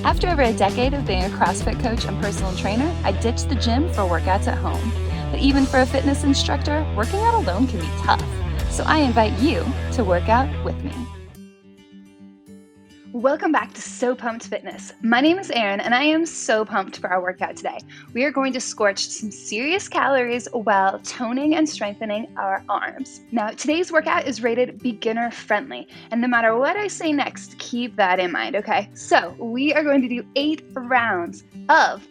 After over a decade of being a CrossFit coach and personal trainer, I ditched the gym for workouts at home. But even for a fitness instructor, working out alone can be tough. So I invite you to work out with me. Welcome back to So Pumped Fitness. My name is Erin, and I am so pumped for our workout today. We are going to scorch some serious calories while toning and strengthening our arms. Now, today's workout is rated beginner friendly, and no matter what I say next, keep that in mind, okay? So we are going to do 8 rounds of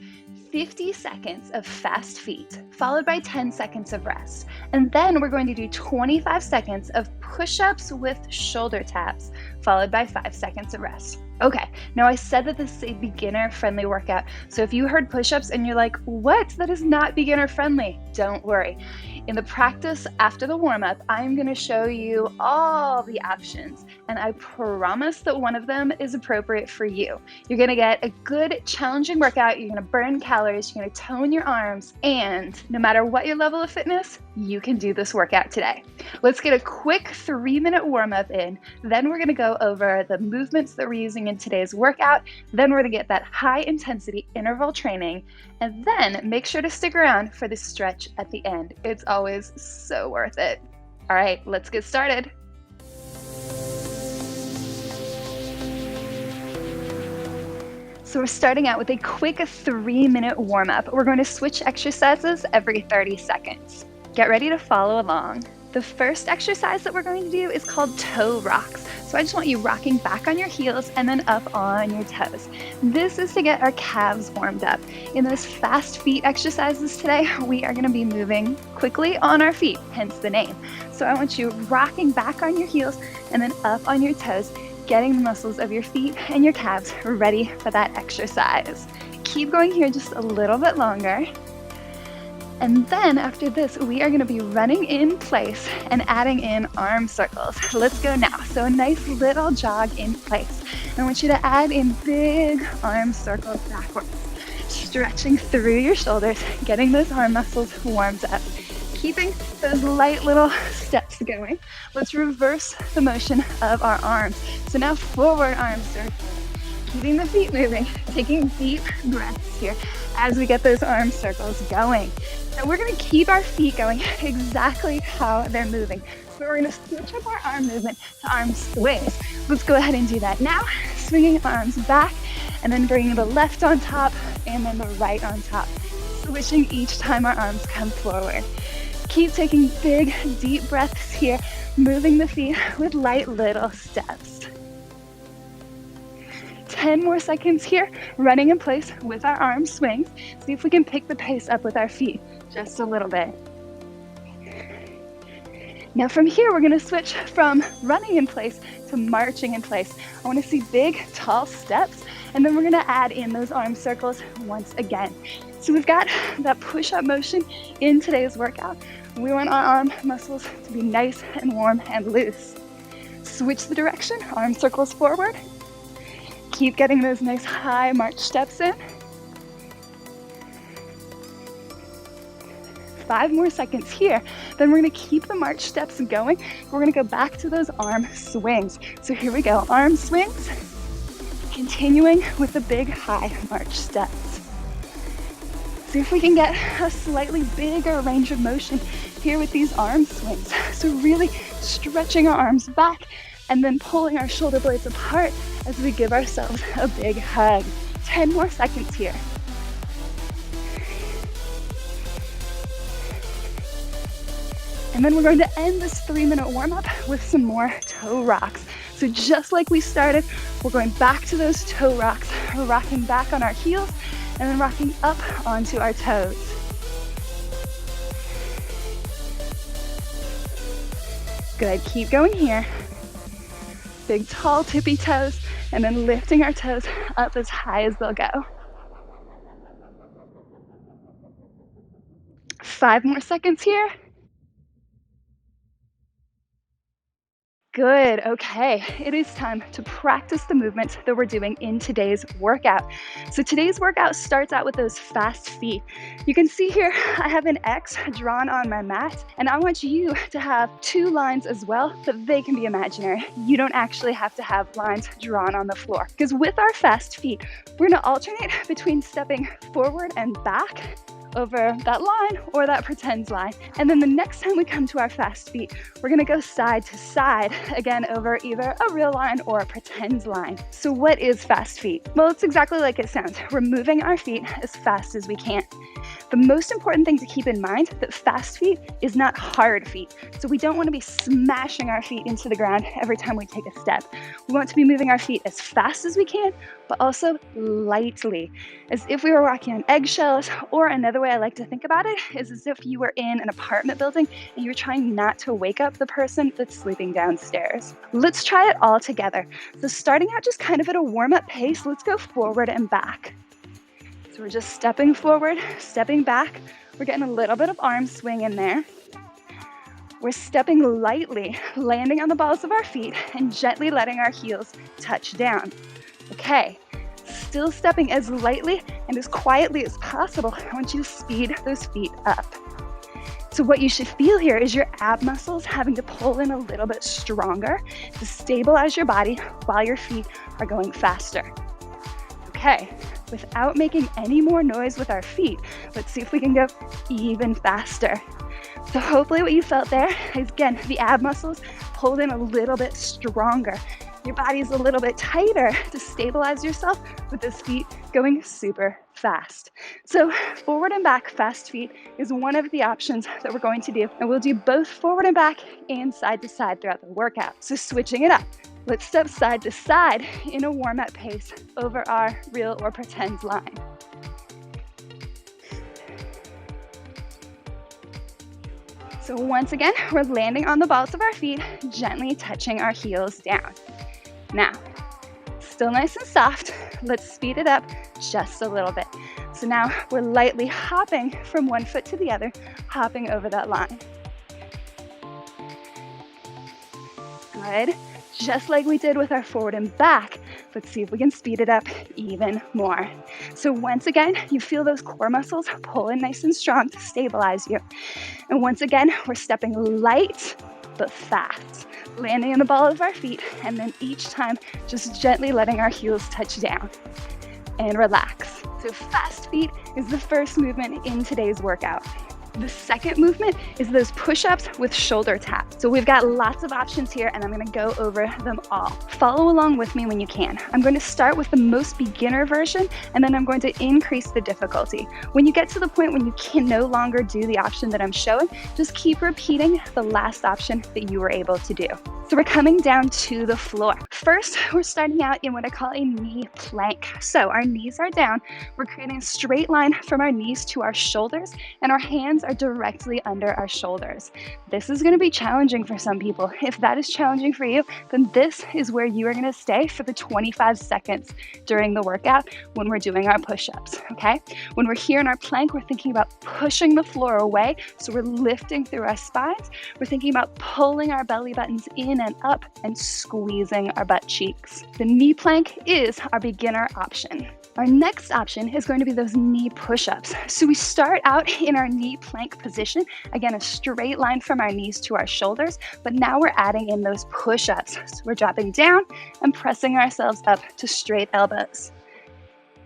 50 seconds of fast feet, followed by 10 seconds of rest. And then we're going to do 25 seconds of push-ups with shoulder taps, followed by 5 seconds of rest. Okay, now I said that this is a beginner-friendly workout, so if you heard push-ups and you're like, what? That is not beginner-friendly. Don't worry. In the practice after the warm-up, I'm gonna show you all the options, and I promise that one of them is appropriate for you. You're gonna get a good, challenging workout, you're gonna burn calories, you're gonna tone your arms, and no matter what your level of fitness, you can do this workout today. Let's get a quick 3-minute warm-up in, then we're gonna go over the movements that we're using in today's workout, then we're gonna get that high-intensity interval training, and then make sure to stick around for the stretch at the end. It's always so worth it. All right, let's get started. So we're starting out with a quick 3-minute warm-up. We're going to switch exercises every 30 seconds. Get ready to follow along. The first exercise that we're going to do is called toe rocks. So I just want you rocking back on your heels and then up on your toes. This is to get our calves warmed up. In those fast feet exercises today, we are going to be moving quickly on our feet, hence the name. So I want you rocking back on your heels and then up on your toes, getting the muscles of your feet and your calves ready for that exercise. Keep going here just a little bit longer. And then after this, we are gonna be running in place and adding in arm circles. Let's go now. So a nice little jog in place. I want you to add in big arm circles backwards, stretching through your shoulders, getting those arm muscles warmed up, keeping those light little steps going. Let's reverse the motion of our arms. So now forward arm circles, keeping the feet moving, taking deep breaths here as we get those arm circles going. Now we're gonna keep our feet going exactly how they're moving. So we're gonna switch up our arm movement to arm swings. Let's go ahead and do that now. Swinging arms back and then bringing the left on top and then the right on top. Switching each time our arms come forward. Keep taking big, deep breaths here, moving the feet with light little steps. 10 more seconds here, running in place with our arm swings. See if we can pick the pace up with our feet just a little bit. Now from here, we're gonna switch from running in place to marching in place. I wanna see big, tall steps, and then we're gonna add in those arm circles once again. So we've got that push-up motion in today's workout. We want our arm muscles to be nice and warm and loose. Switch the direction, arm circles forward. Keep getting those nice high march steps in. 5 more seconds here. Then we're gonna keep the march steps going. We're gonna go back to those arm swings. So here we go, arm swings, continuing with the big high march steps. See if we can get a slightly bigger range of motion here with these arm swings. So really stretching our arms back and then pulling our shoulder blades apart as we give ourselves a big hug. 10 more seconds here. And then we're going to end this 3-minute warm-up with some more toe rocks. So just like we started, we're going back to those toe rocks. We're rocking back on our heels and then rocking up onto our toes. Good, keep going here. Big tall tippy toes and then lifting our toes up as high as they'll go. 5 more seconds here. Good, okay. It is time to practice the movements that we're doing in today's workout. So today's workout starts out with those fast feet. You can see here, I have an X drawn on my mat, and I want you to have 2 lines as well, but they can be imaginary. You don't actually have to have lines drawn on the floor. Because with our fast feet, we're gonna alternate between stepping forward and back over that line or that pretend line. And then the next time we come to our fast feet, we're gonna go side to side, again over either a real line or a pretend line. So what is fast feet? Well, it's exactly like it sounds. We're moving our feet as fast as we can. The most important thing to keep in mind that fast feet is not hard feet. So we don't want to be smashing our feet into the ground every time we take a step. We want to be moving our feet as fast as we can, but also lightly, as if we were walking on eggshells. Or another way I like to think about it is as if you were in an apartment building and you're trying not to wake up the person that's sleeping downstairs. Let's try it all together. So starting out just kind of at a warm-up pace, let's go forward and back. So we're just stepping forward, stepping back. We're getting a little bit of arm swing in there. We're stepping lightly, landing on the balls of our feet and gently letting our heels touch down. Okay, still stepping as lightly and as quietly as possible. I want you to speed those feet up. So what you should feel here is your ab muscles having to pull in a little bit stronger to stabilize your body while your feet are going faster. Okay, without making any more noise with our feet, let's see if we can go even faster. So hopefully what you felt there is, again, the ab muscles pulled in a little bit stronger. Your body's a little bit tighter to stabilize yourself with those feet going super fast. So forward and back fast feet is one of the options that we're going to do. And we'll do both forward and back and side to side throughout the workout. So switching it up. Let's step side to side in a warm-up pace over our real or pretend line. So once again, we're landing on the balls of our feet, gently touching our heels down. Now, still nice and soft, let's speed it up just a little bit. So now we're lightly hopping from one foot to the other, hopping over that line. Good. Just like we did with our forward and back, let's see if we can speed it up even more. So once again, you feel those core muscles pull in nice and strong to stabilize you. And once again, we're stepping light but fast, landing on the ball of our feet, and then each time just gently letting our heels touch down and relax. So fast feet is the first movement in today's workout. The second movement is those push-ups with shoulder taps. So we've got lots of options here, and I'm gonna go over them all. Follow along with me when you can. I'm going to start with the most beginner version, and then I'm going to increase the difficulty. When you get to the point when you can no longer do the option that I'm showing, just keep repeating the last option that you were able to do. So we're coming down to the floor. First, we're starting out in what I call a knee plank. So our knees are down. We're creating a straight line from our knees to our shoulders, and our hands are directly under our shoulders. This is going to be challenging for some people. If that is challenging for you, then this is where you are going to stay for the 25 seconds during the workout when we're doing our push-ups, okay? When we're here in our plank, we're thinking about pushing the floor away, so we're lifting through our spines. We're thinking about pulling our belly buttons in and up and squeezing our butt cheeks. The knee plank is our beginner option. Our next option is going to be those knee push-ups. So we start out in our knee plank position, again, a straight line from our knees to our shoulders, but now we're adding in those push-ups. So we're dropping down and pressing ourselves up to straight elbows.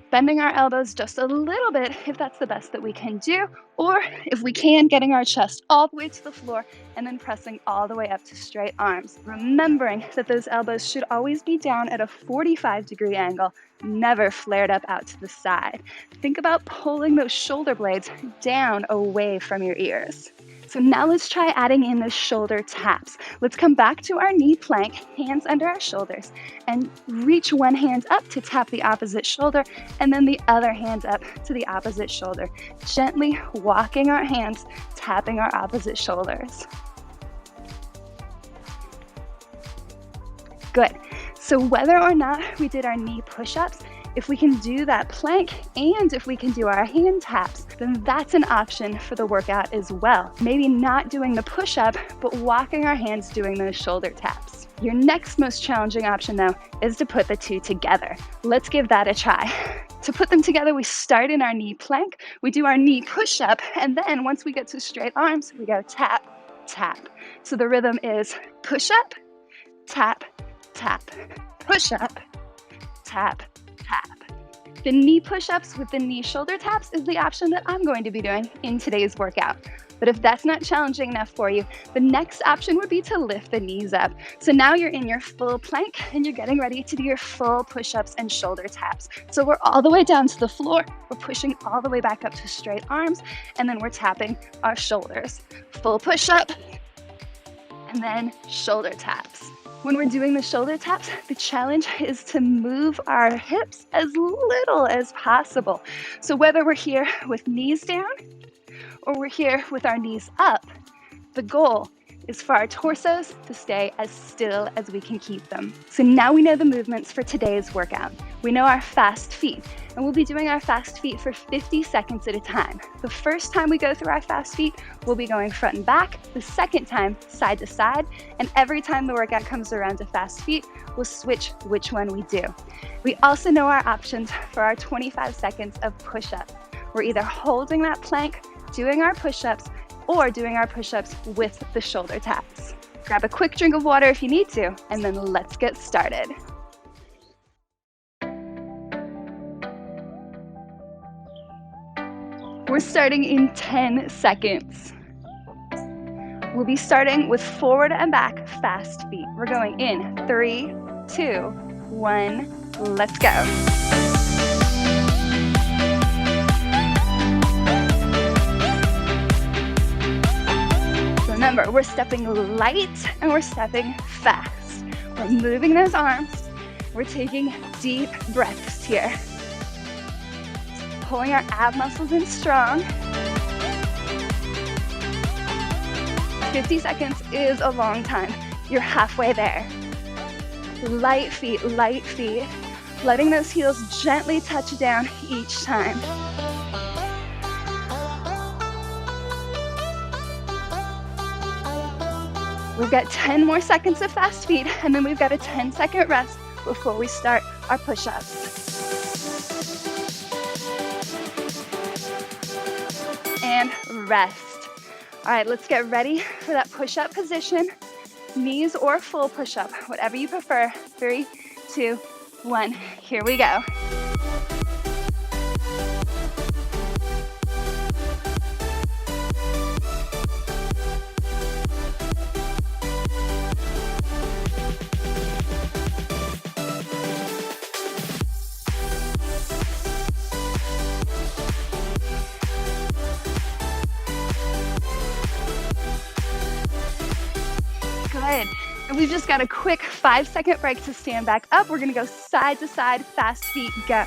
Bending our elbows just a little bit if that's the best that we can do, or if we can, getting our chest all the way to the floor and then pressing all the way up to straight arms. Remembering that those elbows should always be down at a 45-degree angle, never flared up out to the side. Think about pulling those shoulder blades down away from your ears. So now let's try adding in the shoulder taps. Let's come back to our knee plank, hands under our shoulders, and reach one hand up to tap the opposite shoulder, and then the other hand up to the opposite shoulder. Gently walking our hands, tapping our opposite shoulders. Good. So whether or not we did our knee push-ups, If we can do that plank and if we can do our hand taps, then that's an option for the workout as well. Maybe not doing the push-up, but walking our hands doing those shoulder taps. Your next most challenging option though is to put the two together. Let's give that a try. To put them together, we start in our knee plank, we do our knee push-up, and then once we get to straight arms, we go tap, tap. So the rhythm is push-up, tap, tap, push-up, tap, tap. The knee push-ups with the knee shoulder taps is the option that I'm going to be doing in today's workout. But if that's not challenging enough for you, the next option would be to lift the knees up. So now you're in your full plank and you're getting ready to do your full push-ups and shoulder taps. So we're all the way down to the floor, we're pushing all the way back up to straight arms, and then we're tapping our shoulders. Full push-up, and then shoulder taps. When we're doing the shoulder taps, the challenge is to move our hips as little as possible. So whether we're here with knees down or we're here with our knees up, the goal is for our torsos to stay as still as we can keep them. So now we know the movements for today's workout. We know our fast feet, and we'll be doing our fast feet for 50 seconds at a time. The first time we go through our fast feet, we'll be going front and back. The second time, side to side. And every time the workout comes around to fast feet, we'll switch which one we do. We also know our options for our 25 seconds of push-ups. We're either holding that plank, doing our push-ups, or doing our push-ups with the shoulder taps. Grab a quick drink of water if you need to, and then let's get started. We're starting in 10 seconds. We'll be starting with forward and back fast feet. We're going in 3, 2, 1, let's go. Remember, we're stepping light and we're stepping fast. We're moving those arms. We're taking deep breaths here. Pulling our ab muscles in strong. 50 seconds is a long time. You're halfway there. Light feet, letting those heels gently touch down each time. We've got 10 more seconds of fast feet, and then we've got a 10-second rest before we start our push-ups. And rest. All right, let's get ready for that push-up position. Knees or full push-up, whatever you prefer. 3, 2, 1, here we go. Good. And we've just got a quick 5-second break to stand back up. We're gonna go side to side, fast feet, go.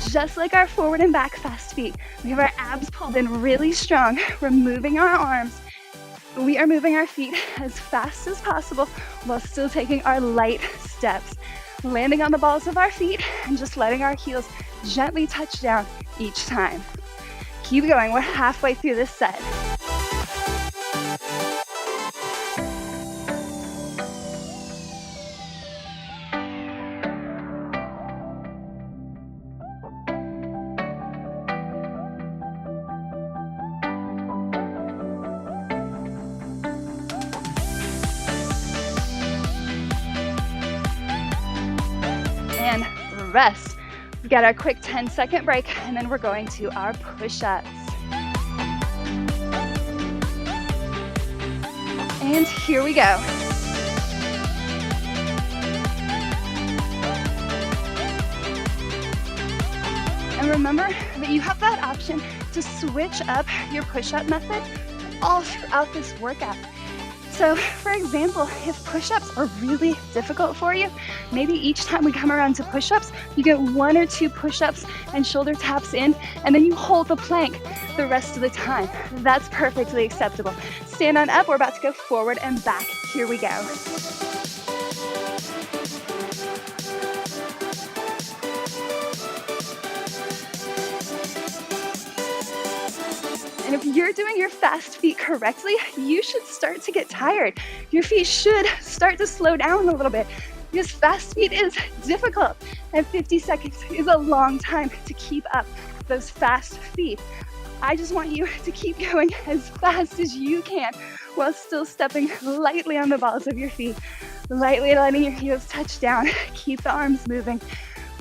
Just like our forward and back fast feet, we have our abs pulled in really strong. We're moving our arms. We are moving our feet as fast as possible while still taking our light steps. Landing on the balls of our feet and just letting our heels gently touch down each time. Keep going, we're halfway through this set. And rest. We've got our quick 10-second break, and then we're going to our push-ups. And here we go. And remember that you have that option to switch up your push-up method all throughout this workout. So for example, if push-ups are really difficult for you, maybe each time we come around to push-ups, you get 1 or 2 push-ups and shoulder taps in, and then you hold the plank the rest of the time. That's perfectly acceptable. Stand on up, we're about to go forward and back. Here we go. And if you're doing your fast feet correctly, you should start to get tired. Your feet should start to slow down a little bit because fast feet is difficult and 50 seconds is a long time to keep up those fast feet. I just want you to keep going as fast as you can while still stepping lightly on the balls of your feet, lightly letting your heels touch down. Keep the arms moving.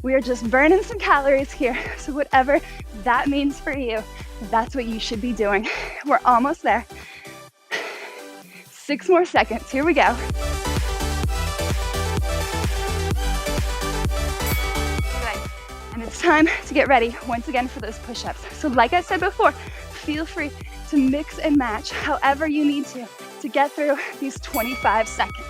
We are just burning some calories here, so whatever that means for you, that's what you should be doing. We're almost there. 6 more seconds. Here we go. Good. And it's time to get ready once again for those push-ups. So like I said before, feel free to mix and match however you need to get through these 25 seconds.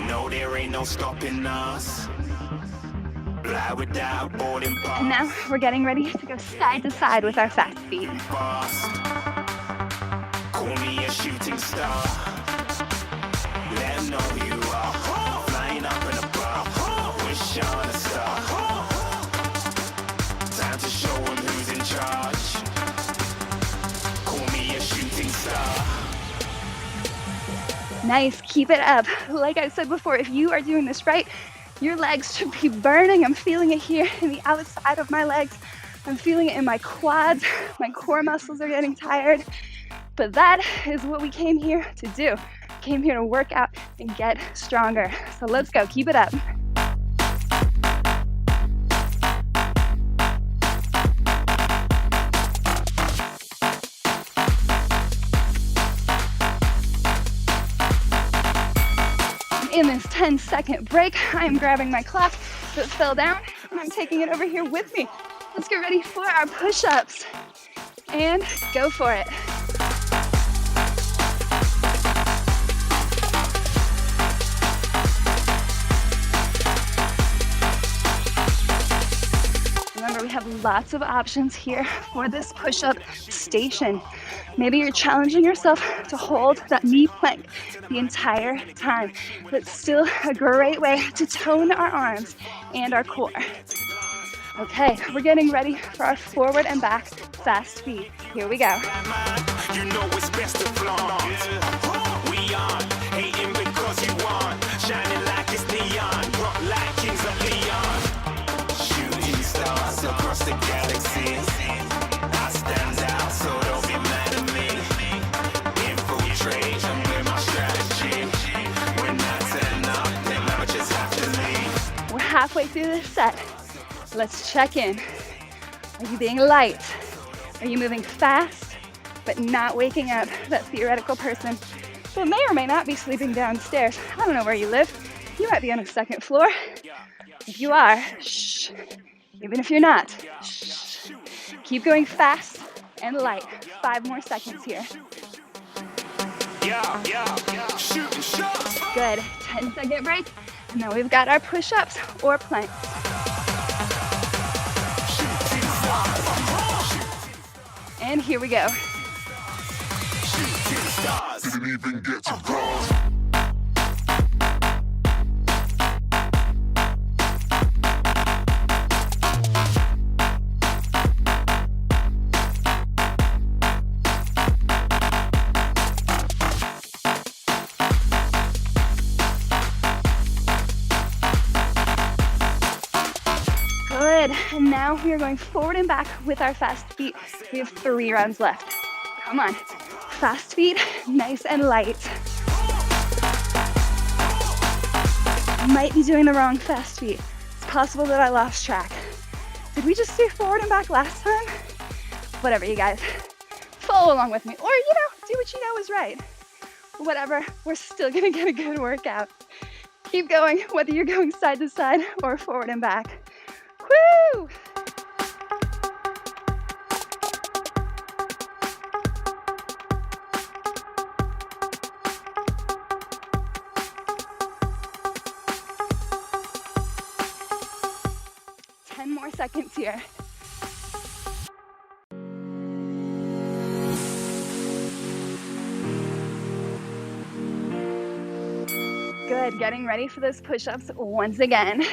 No, there ain't no stopping us. Fly without boarding pass. And now we're getting ready to go side to side with our fast feet. Fast. Call me a shooting star. Let 'em know who you are. Flying up in a bar. Wish on a star. Time to show 'em who's in charge. Call me a shooting star. Nice, keep it up. Like I said before, if you are doing this right, your legs should be burning. I'm feeling it here in the outside of my legs. I'm feeling it in my quads. My core muscles are getting tired. But that is what we came here to do. Came here to work out and get stronger. So let's go, keep it up. In this 10-second break, I'm grabbing my clock that fell down and I'm taking it over here with me. Let's get ready for our push-ups and go for it. Remember, we have lots of options here for this push-up station. Maybe you're challenging yourself to hold that knee plank the entire time. That's still a great way to tone our arms and our core. Okay, we're getting ready for our forward and back fast feet. Here we go. You know it's best to flaunt. We on, hating because you want. Shining like it's neon, rock like kings of Leon. Shooting stars across the galaxy. I stand out, so don't be mad at me. Infiltrate, I'm with my strategy. When I turn up, then I just have to leave. We're halfway through this set. Let's check in. Are you being light? Are you moving fast, but not waking up that theoretical person who may or may not be sleeping downstairs? I don't know where you live. You might be on a second floor. If you are, shh. Even if you're not, shh. Keep going fast and light. 5 more seconds here. Shooting shots. Good. 10-second break. And then we've got our push-ups or planks. And here we go. Didn't even get to cross. Good. And now we are going forward and back with our fast feet. We have 3 rounds left. Come on. Fast feet, nice and light. Might be doing the wrong fast feet. It's possible that I lost track. Did we just do forward and back last time? Whatever, you guys. Follow along with me. Or, do what you know is right. Whatever, we're still gonna get a good workout. Keep going, whether you're going side to side or forward and back. Woo! More seconds here. Good, getting ready for those push-ups once again.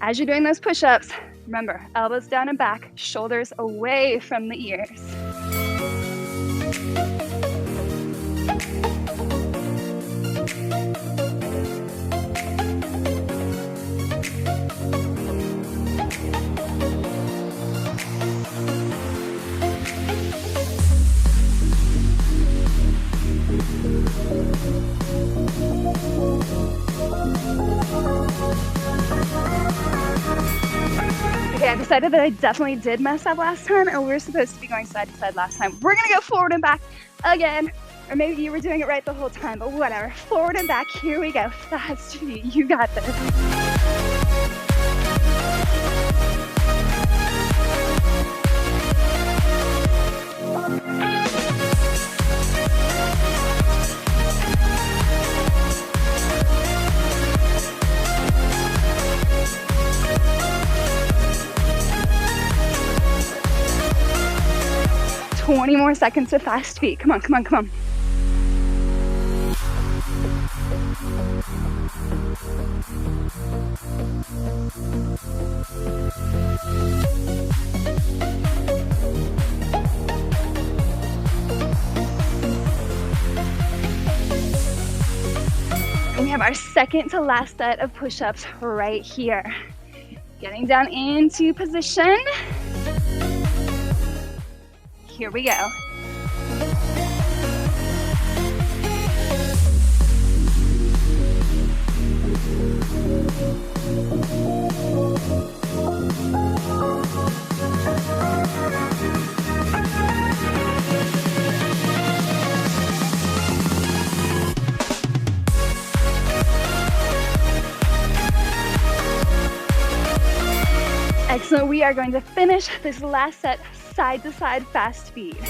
As you're doing those push-ups, remember, elbows down and back, shoulders away from the ears. Okay, I decided that I definitely did mess up last time, and we were supposed to be going side to side last time. We're gonna go forward and back again, or maybe you were doing it right the whole time, but whatever. Forward and back, here we go. Fast feet, you got this. 20 more seconds of fast feet. Come on, come on, come on. And we have our second to last set of push-ups right here. Getting down into position. Here we go. Excellent. We are going to finish this last set side to side fast feet. This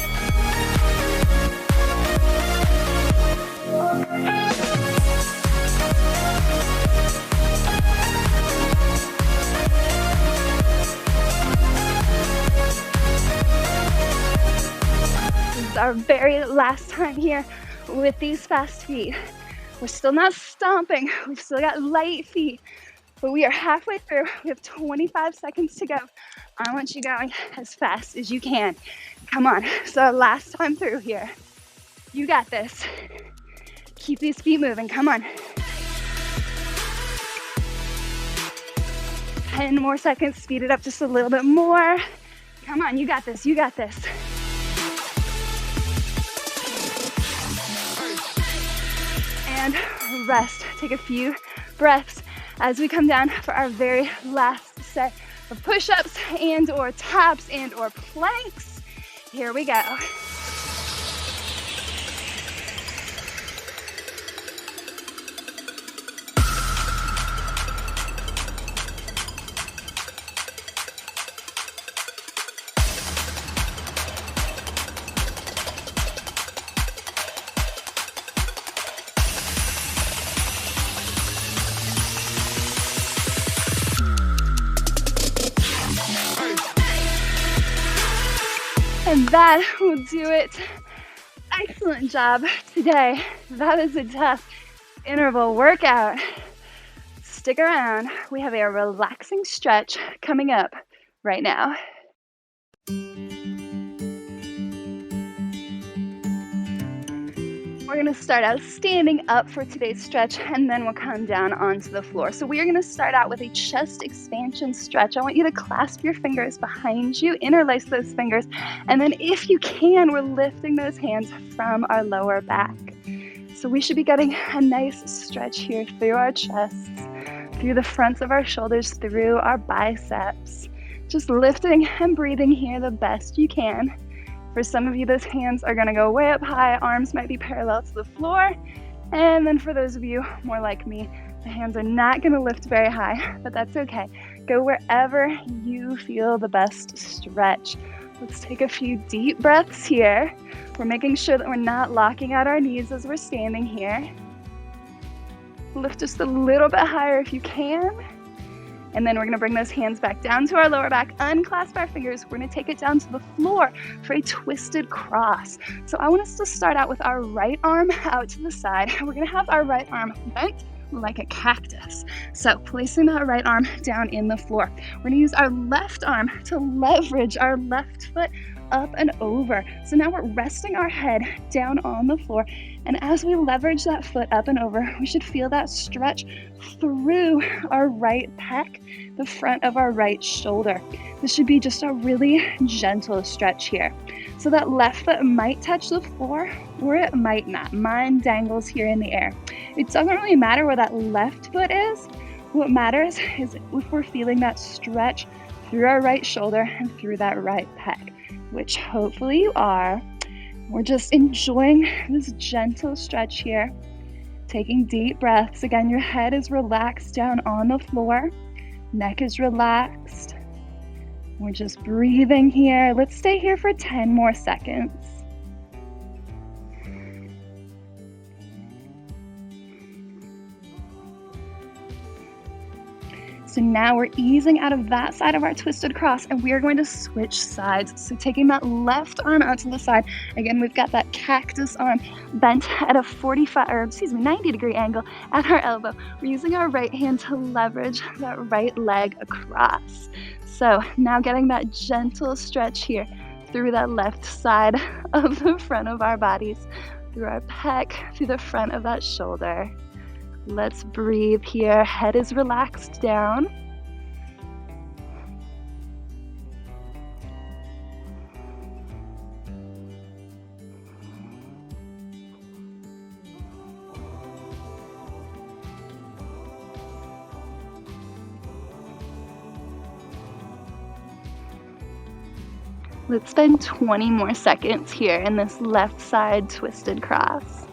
is our very last time here with these fast feet. We're still not stomping. We've still got light feet, but we are halfway through. We have 25 seconds to go. I want you going as fast as you can. Come on. So last time through here. You got this. Keep these feet moving. Come on. 10 more seconds. Speed it up just a little bit more. Come on. You got this. You got this. And rest. Take a few breaths as we come down for our very last set of push-ups and or taps and or planks. Here we go. And that will do it. Excellent job today. That is a tough interval workout. Stick around. We have a relaxing stretch coming up right now. We're gonna start out standing up for today's stretch, and then we'll come down onto the floor. So we are gonna start out with a chest expansion stretch. I want you to clasp your fingers behind you, interlace those fingers, and then if you can, we're lifting those hands from our lower back. So we should be getting a nice stretch here through our chests, through the fronts of our shoulders, through our biceps. Just lifting and breathing here the best you can. For some of you, those hands are gonna go way up high, arms might be parallel to the floor. And then for those of you more like me, the hands are not gonna lift very high, but that's okay. Go wherever you feel the best stretch. Let's take a few deep breaths here. We're making sure that we're not locking out our knees as we're standing here. Lift just a little bit higher if you can. And then we're gonna bring those hands back down to our lower back, unclasp our fingers. We're gonna take it down to the floor for a twisted cross. So I want us to start out with our right arm out to the side. We're gonna have our right arm bent like a cactus. So placing that right arm down in the floor. We're gonna use our left arm to leverage our left foot up and over. So now we're resting our head down on the floor. And as we leverage that foot up and over, we should feel that stretch through our right pec, the front of our right shoulder. This should be just a really gentle stretch here. So that left foot might touch the floor or it might not. Mine dangles here in the air. It doesn't really matter where that left foot is. What matters is if we're feeling that stretch through our right shoulder and through that right pec, which hopefully you are. We're just enjoying this gentle stretch here. Taking deep breaths. Again, your head is relaxed down on the floor. Neck is relaxed. We're just breathing here. Let's stay here for 10 more seconds. So now we're easing out of that side of our twisted cross and we are going to switch sides. So taking that left arm out to the side, again, we've got that cactus arm bent at a 90-degree angle at our elbow. We're using our right hand to leverage that right leg across. So now getting that gentle stretch here through that left side of the front of our bodies, through our pec, through the front of that shoulder. Let's breathe here. Head is relaxed down. Let's spend 20 more seconds here in this left side twisted cross.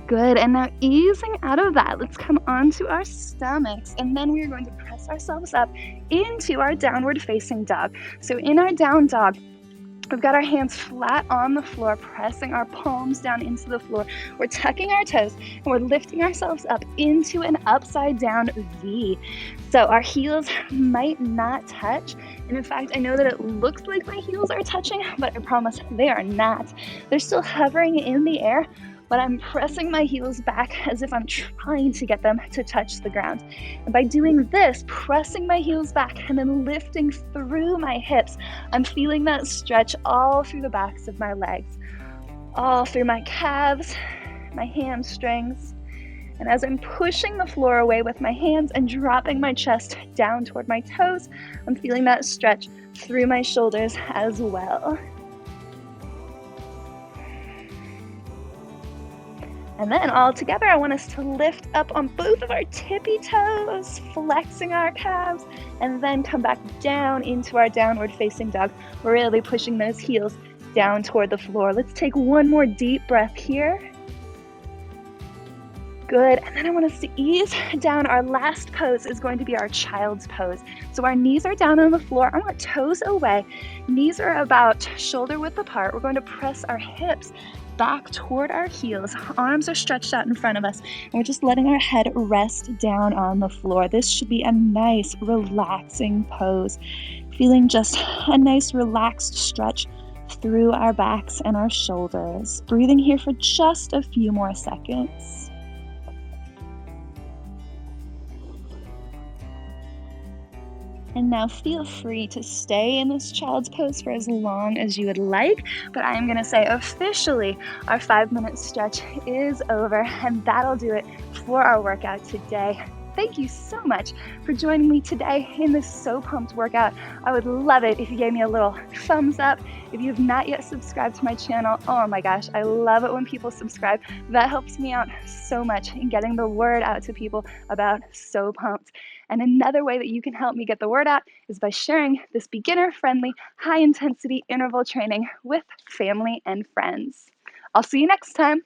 Good, and now easing out of that, let's come onto our stomachs, and then we are going to press ourselves up into our downward facing dog. So in our down dog, we've got our hands flat on the floor, pressing our palms down into the floor. We're tucking our toes, and we're lifting ourselves up into an upside down V. So our heels might not touch, and in fact, I know that it looks like my heels are touching, but I promise they are not. They're still hovering in the air, but I'm pressing my heels back as if I'm trying to get them to touch the ground. And by doing this, pressing my heels back and then lifting through my hips, I'm feeling that stretch all through the backs of my legs, all through my calves, my hamstrings. And as I'm pushing the floor away with my hands and dropping my chest down toward my toes, I'm feeling that stretch through my shoulders as well. And then all together, I want us to lift up on both of our tippy toes, flexing our calves, and then come back down into our downward facing dog. We're really pushing those heels down toward the floor. Let's take one more deep breath here. Good, and then I want us to ease down. Our last pose is going to be our child's pose. So our knees are down on the floor. I want toes away. Knees are about shoulder width apart. We're going to press our hips back toward our heels. Arms are stretched out in front of us, and we're just letting our head rest down on the floor. This should be a nice, relaxing pose. Feeling just a nice, relaxed stretch through our backs and our shoulders. Breathing here for just a few more seconds. And now feel free to stay in this child's pose for as long as you would like, but I am going to say officially our 5-minute stretch is over, and that'll do it for our workout today. Thank you so much for joining me today in this So Pumped workout. I would love it if you gave me a little thumbs up. If you have not yet subscribed to my channel, oh my gosh, I love it when people subscribe. That helps me out so much in getting the word out to people about So Pumped. And another way that you can help me get the word out is by sharing this beginner-friendly, high-intensity interval training with family and friends. I'll see you next time.